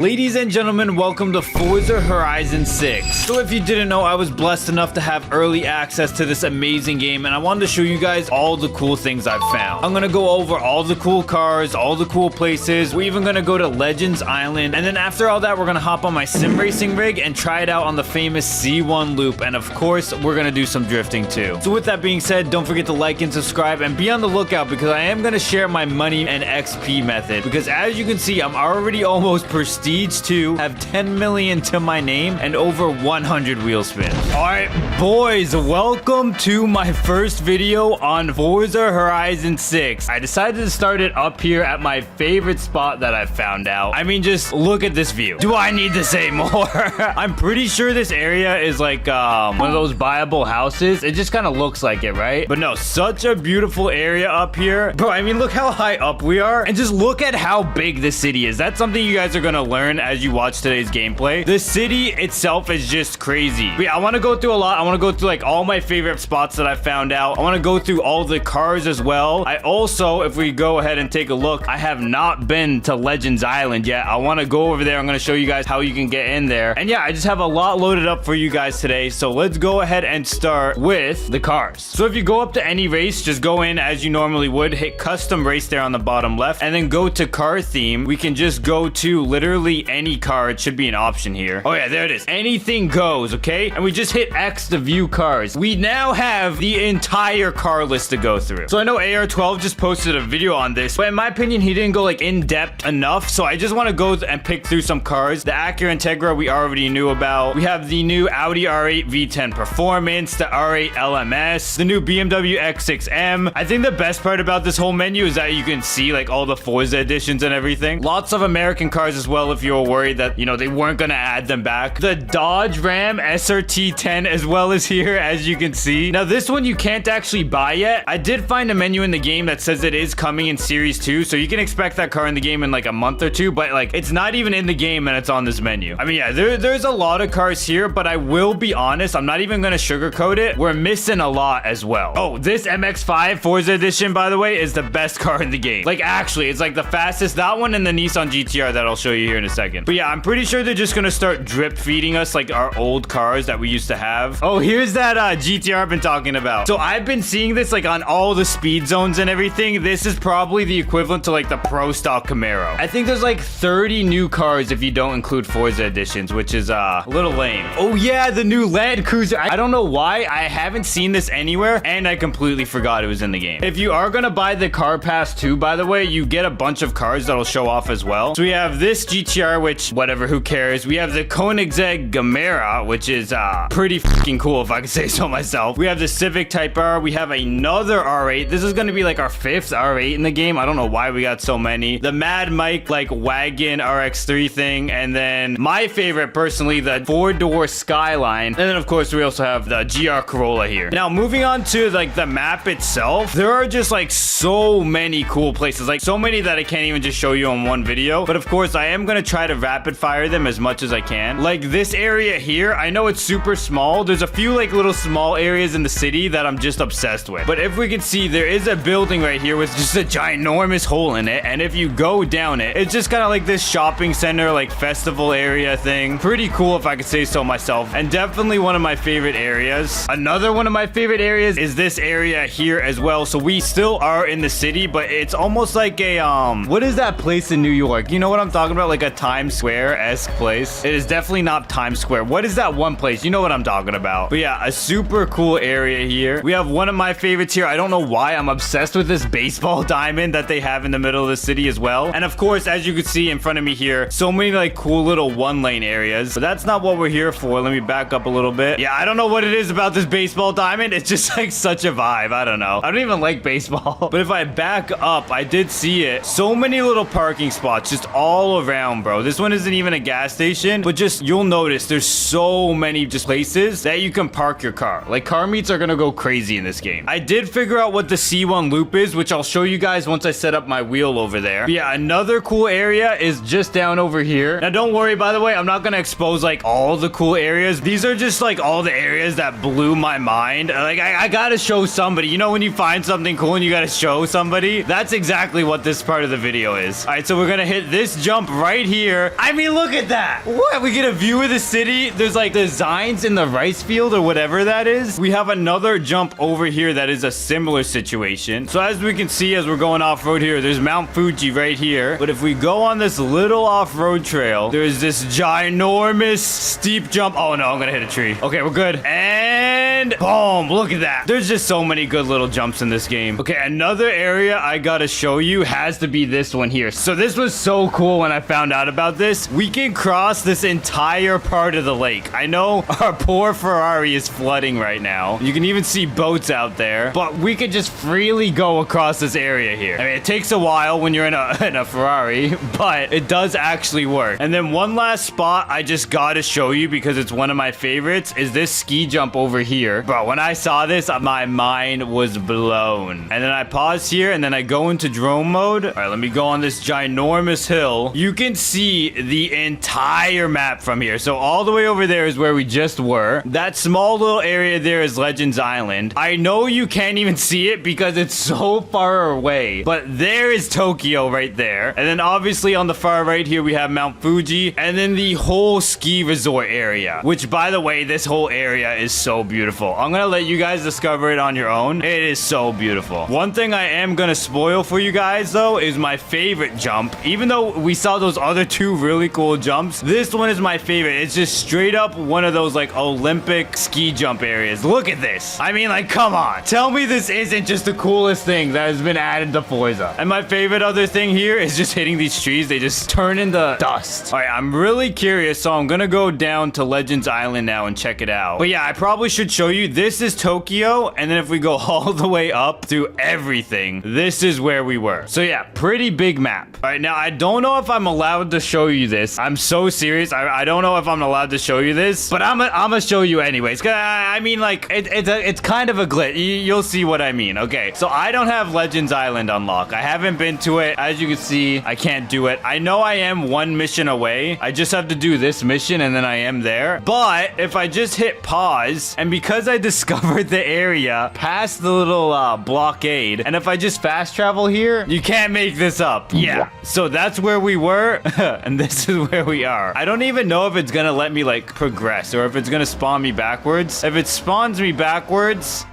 Ladies and gentlemen, welcome to Forza Horizon 6. So if you didn't know, I was blessed enough to have early access to this amazing game, and I wanted to show you guys all the cool things I've found. I'm gonna go over all the cool cars, all the cool places. We're even gonna go to Legends Island, and then after all that, we're gonna hop on my sim racing rig and try it out on the famous C1 loop, and of course, we're gonna do some drifting too. So with that being said, don't forget to like and subscribe, and be on the lookout because I am gonna share my money and XP method, because as you can see, I'm already almost prestige 2, have 10 million to my name, and over 100 wheel spins. Alright, boys, welcome to my first video on Forza Horizon 6. I decided to start it up here at my favorite spot that I found out. I mean, just look at this view. Do I need to say more? I'm pretty sure this area is like one of those buyable houses. It just kind of looks like it, right? But no, such a beautiful area up here. Bro, I mean, look how high up we are, and just look at how big the city is. That's something you guys are gonna learn as you watch today's gameplay. The city itself is just crazy. But yeah, I want to go through a lot. I want to go through like all my favorite spots that I found out. I want to go through all the cars as well. I also, if we go ahead and take a look, I have not been to Legends Island yet. I want to go over there. I'm going to show you guys how you can get in there. And yeah, I just have a lot loaded up for you guys today. So let's go ahead and start with the cars. So if you go up to any race, just go in as you normally would, hit custom race there on the bottom left, and then go to car theme. We can just go to literally any car. It should be an option here. Oh yeah, there it is. Anything goes, okay? And we just hit X to view cars. We now have the entire car list to go through. So I know AR12 just posted a video on this, but in my opinion, he didn't go like in depth enough. So I just want to go and pick through some cars. The Acura Integra we already knew about. We have the new Audi R8 V10 Performance, the R8 LMS, the new BMW X6M. I think the best part about this whole menu is that you can see like all the Forza editions and everything. Lots of American cars as well if you were worried that, you know, they weren't gonna add them back. The Dodge Ram SRT10 as well as here, as you can see. Now this one you can't actually buy yet. I did find a menu in the game that says it is coming in Series 2, so you can expect that car in the game in like a month or two, but like it's not even in the game and it's on this menu. I mean, yeah, there's a lot of cars here, but I will be honest, I'm not even gonna sugarcoat it. We're missing a lot as well. Oh, this MX-5 Forza Edition, by the way, is the best car in the game. Like actually, it's like the fastest. That one and the Nissan GTR that I'll show you here in a second. But yeah, I'm pretty sure they're just gonna start drip feeding us like our old cars that we used to have. Oh, here's that GTR I've been talking about. So I've been seeing this like on all the speed zones and everything. This is probably the equivalent to like the Pro Stock Camaro. I think there's like 30 new cars if you don't include Forza editions, which is a little lame. Oh yeah, the new Land Cruiser. I don't know why I haven't seen this anywhere, and I completely forgot it was in the game. If you are gonna buy the car pass too, by the way, you get a bunch of cars that'll show off as well. So we have this GTR, which whatever, who cares. We have the Koenigsegg Gamera, which is pretty fucking cool if I could say so myself. We have the Civic Type R. We have another R8. This is gonna be like our 5th R8 in the game. I don't know why we got so many. The Mad Mike like wagon RX3 thing, and then my favorite personally, the 4-door Skyline, and then of course we also have the GR Corolla here. Now moving on to like the map itself, there are just like so many cool places, like so many that I can't even just show you in one video, but of course I am gonna try to rapid fire them as much as I can. Like this area here, I know it's super small. There's a few like little small areas in the city that I'm just obsessed with, but if we can see, there is a building right here with just a ginormous hole in it, and if you go down it, it's just kind of like this shopping center, like festival area thing. Pretty cool if I could say so myself, and definitely one of my favorite areas. Another one of my favorite areas is this area here as well. So we still are in the city, but it's almost like a what is that place in New York? You know what I'm talking about? Like a Times Square-esque place. It is definitely not Times Square. What is that one place? You know what I'm talking about. But yeah, a super cool area here. We have one of my favorites here. I don't know why I'm obsessed with this baseball diamond that they have in the middle of the city as well. And of course, as you can see in front of me here, so many like cool little one-lane areas. But that's not what we're here for. Let me back up a little bit. Yeah, I don't know what it is about this baseball diamond. It's just like such a vibe. I don't know. I don't even like baseball. But if I back up, I did see it. So many little parking spots just all around, bro. This one isn't even a gas station, but just you'll notice there's so many just places that you can park your car. Like car meets are gonna go crazy in this game. I did figure out what the C1 loop is, which I'll show you guys once I set up my wheel over there. But yeah, another cool area is just down over here. Now don't worry, by the way, I'm not gonna expose like all the cool areas. These are just like all the areas that blew my mind. Like I gotta show somebody. You know when you find something cool and you gotta show somebody? That's exactly what this part of the video is. All right, so we're gonna hit this jump right here. I mean, look at that. What? We get a view of the city. There's like designs in the rice field or whatever that is. We have another jump over here that is a similar situation. So as we can see, as we're going off-road here, there's Mount Fuji right here. But if we go on this little off-road trail, there's this ginormous steep jump. Oh no, I'm gonna hit a tree. Okay, we're good. And boom, look at that. There's just so many good little jumps in this game. Okay, another area I gotta show you has to be this one here. So this was so cool when I found out about this. We can cross this entire part of the lake. I know our poor Ferrari is flooding right now. You can even see boats out there, but we could just freely go across this area here. I mean, it takes a while when you're in a Ferrari, but it does actually work. And then one last spot I just gotta show you because it's one of my favorites is this ski jump over here. Bro, when I saw this, my mind was blown. And then I pause here and then I go into drone mode. All right, let me go on this ginormous hill. You can see the entire map from here. So all the way over there is where we just were. That small little area there is Legends Island. I know you can't even see it because it's so far away, but there is Tokyo right there. And then obviously on the far right here, we have Mount Fuji and then the whole ski resort area, which by the way, this whole area is so beautiful. I'm gonna let you guys discover it on your own. It is so beautiful. One thing I am gonna spoil for you guys though is my favorite jump. Even though we saw those other two really cool jumps, this one is my favorite. It's just straight up one of those like Olympic ski jump areas. Look at this. I mean, like, come on. Tell me this isn't just the coolest thing that has been added to Forza. And my favorite other thing here is just hitting these trees. They just turn into dust. All right, I'm really curious, so I'm gonna go down to Legends Island now and check it out. But yeah, I probably should show you. This is Tokyo, and then if we go all the way up through everything, this is where we were. So yeah, pretty big map. All right, now I don't know if I'm allowed to show you this. I'm so serious. I don't know if I'm allowed to show you this, but I'm gonna show you anyways. I mean, like, it's kind of a glitch. You'll see what I mean. Okay, so I don't have Legends Island unlocked. I haven't been to it. As you can see, I can't do it. I know I am one mission away. I just have to do this mission and then I am there. But if I just hit pause, and because I discovered the area past the little blockade, and if I just fast travel here, you can't make this up. Yeah, so that's where we were and this is where we are. I don't even know if it's gonna let me like progress or if it's gonna spawn me backwards. If it spawns me backwards,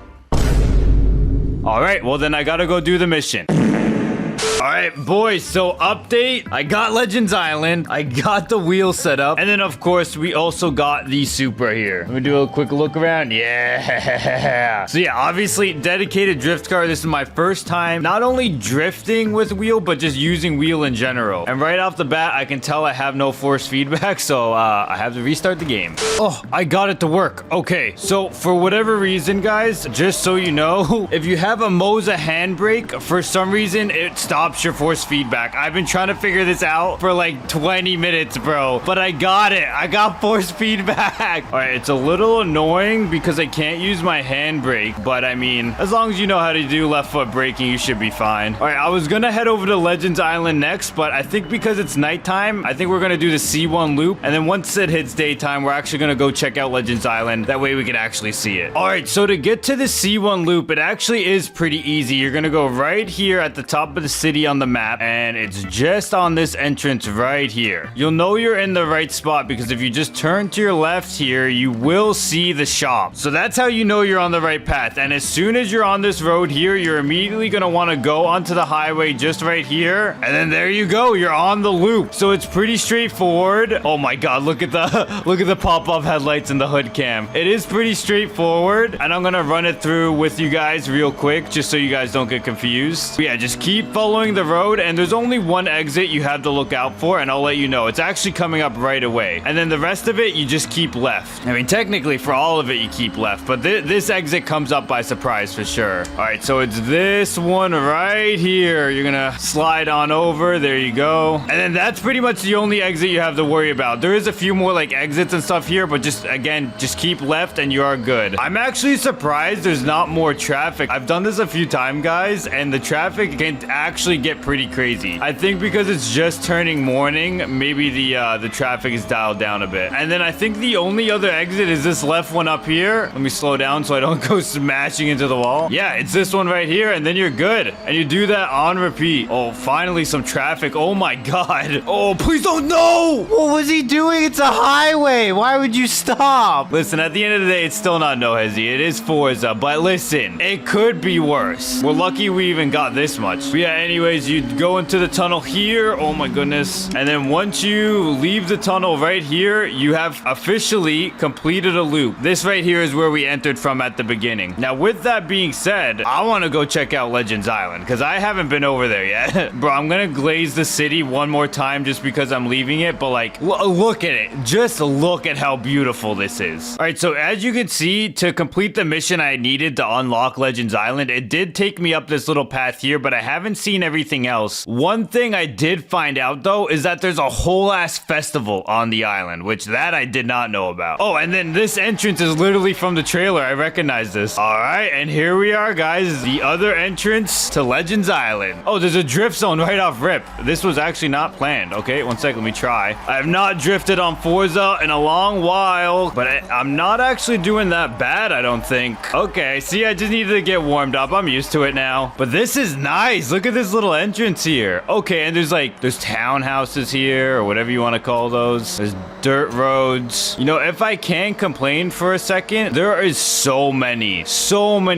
all right, well then I gotta go do the mission. All right, boys, so update. I got Legends Island. I got the wheel set up. And then, of course, we also got the Supra here. Let me do a quick look around. Yeah. So, yeah, obviously, dedicated drift car. This is my first time not only drifting with wheel, but just using wheel in general. And right off the bat, I can tell I have no force feedback, so I have to restart the game. Oh, I got it to work. Okay, so for whatever reason, guys, just so you know, if you have a MOZA handbrake, for some reason, it stops your force feedback. I've been trying to figure this out for like 20 minutes, bro, but I got it. I got force feedback. All right, it's a little annoying because I can't use my handbrake, but I mean, as long as you know how to do left foot braking, you should be fine. All right, I was gonna head over to Legends Island next, but I think because it's nighttime, I think we're gonna do the C1 loop, and then once it hits daytime, we're actually gonna go check out Legends Island. That way we can actually see it. All right, so to get to the C1 loop, it actually is pretty easy. You're gonna go right here at the top of the city on the map, and it's just on this entrance right here. You'll know you're in the right spot because if you just turn to your left here, you will see the shop. So that's how you know you're on the right path. And as soon as you're on this road here, you're immediately gonna want to go onto the highway just right here, and then there you go, you're on the loop. So it's pretty straightforward. Oh my god, look at the pop-up headlights and the hood cam. It is pretty straightforward, and I'm gonna run it through with you guys real quick just so you guys don't get confused. But yeah, just keep following the road, and there's only one exit you have to look out for, and I'll let you know. It's actually coming up right away, and then the rest of it you just keep left. I mean, technically for all of it you keep left, but this exit comes up by surprise for sure. All right, so it's this one right here. You're gonna slide on over. There you go. And then that's pretty much the only exit you have to worry about. There is a few more like exits and stuff here, but just again, just keep left and you are good. I'm actually surprised there's not more traffic. I've done this a few times, guys, and the traffic can actually actually get pretty crazy. I think because it's just turning morning, maybe the traffic is dialed down a bit. And then I think the only other exit is this left one up here. Let me slow down so I don't go smashing into the wall. Yeah, it's this one right here, and then you're good. And you do that on repeat. Oh, finally some traffic. Oh my god. Oh, please don't. No! What was he doing? It's a highway. Why would you stop? Listen, at the end of the day, it's still not no hezzy. It is Forza, but listen, it could be worse. We're lucky we even got this much. But yeah, anyways, you go into the tunnel here. Oh my goodness. And then once you leave the tunnel right here, you have officially completed a loop. This right here is where we entered from at the beginning. Now, with that being said, I want to go check out Legends Island because I haven't been over there yet. Bro, I'm going to glaze the city one more time just because I'm leaving it. But like, look at it. Just look at how beautiful this is. All right, so as you can see, to complete the mission I needed to unlock Legends Island, it did take me up this little path here, but I haven't seen everything else. One thing I did find out though is that there's a whole ass festival on the island, which that I did not know about. Oh, and then this entrance is literally from the trailer. I recognize this. All right, and here we are, guys. The other entrance to Legends Island. Oh, there's a drift zone right off rip. This was actually not planned. Okay, one second, let me try. I have not drifted on Forza in a long while, but I'm not actually doing that bad, I don't think. Okay, see, I just needed to get warmed up. I'm used to it now. But this is nice. Look at this little entrance here. Okay, and there's townhouses here, or whatever you want to call those. There's dirt roads. You know, if I can complain for a second, there is so many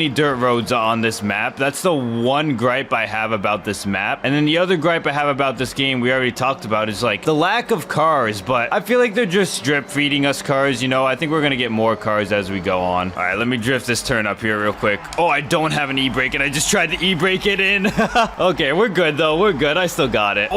dirt roads on this map. That's the one gripe I have about this map. And then the other gripe I have about this game we already talked about is like the lack of cars, but I feel like they're just drip feeding us cars, you know. I think we're gonna get more cars as we go on. All right, let me drift this turn up here real quick. Oh, I don't have an e-brake and I just tried to e-brake it in. Okay, we're good though. We're good. I still got it.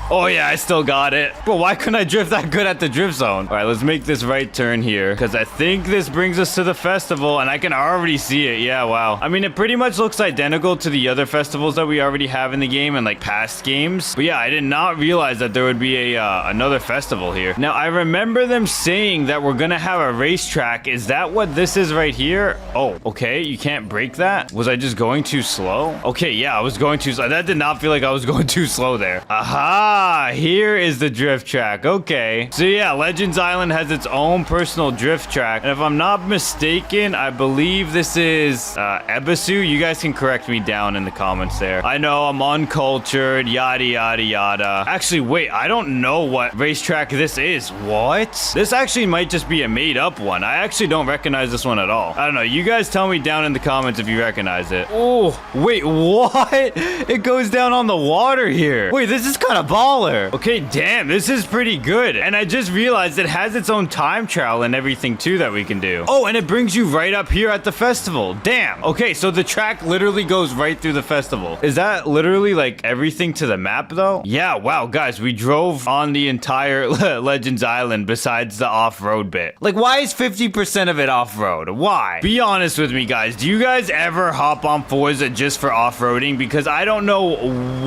Oh yeah, I still got it. Bro, why couldn't I drift that good at the drift zone? All right, let's make this right turn here because I think this brings us to the festival and I can already see it. Yeah, wow. I mean, it pretty much looks identical to the other festivals that we already have in the game and like past games. But yeah, I did not realize that there would be another festival here. Now, I remember them saying that we're gonna have a racetrack. Is that what this is right here? Oh, okay. You can't break that? Was I just going too slow? Okay, yeah, I was going too slow. That did not feel like I was going too slow there. Aha! Here is the drift track. Okay. So yeah, Legends Island has its own personal drift track. And if I'm not mistaken, I believe this is Ebisu. You guys can correct me down in the comments there. I know I'm uncultured, yada, yada, yada. Actually, wait, I don't know what racetrack this is. What? This actually might just be a made up one. I actually don't recognize this one at all. I don't know. You guys tell me down in the comments if you recognize it. Oh, wait, what? It goes down on the water here. Wait, this is kind of baller. Okay, damn, this is pretty good. And I just realized it has its own time trial and everything too that we can do. Oh, and it brings you right up here at the festival. Damn. Okay, so the track literally goes right through the festival. Is that literally like everything to the map though? Yeah, wow, guys, we drove on the entire Legends Island besides the off-road bit. Like, why is 50% of it off-road? Why? Be honest with me, guys. Do you guys ever hop on Forza just for off-roading? Because I don't know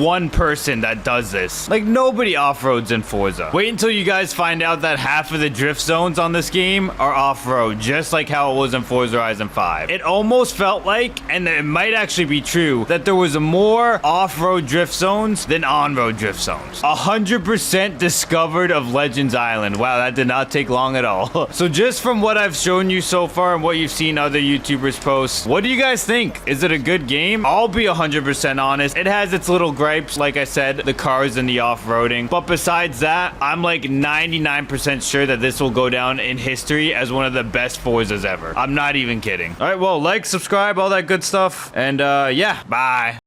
one person that does this. Like, nobody off-roads in Forza. Wait until you guys find out that half of the drift zones on this game are off-road, just like how it was in Forza Horizon 5. It almost felt like, and it might actually be true, that there was more off-road drift zones than on-road drift zones. 100% discovered of Legends Island. Wow, that did not take long at all. So just from what I've shown you so far and what you've seen other YouTubers post, what do you guys think? Is it a good game? I'll be 100% honest. It has its little gripes, like I said, the cars and the off-roading. But besides that, I'm like 99% sure that this will go down in history as one of the best Forzas ever. I'm not even kidding. All right, well, like, subscribe, all that good stuff. And yeah, bye.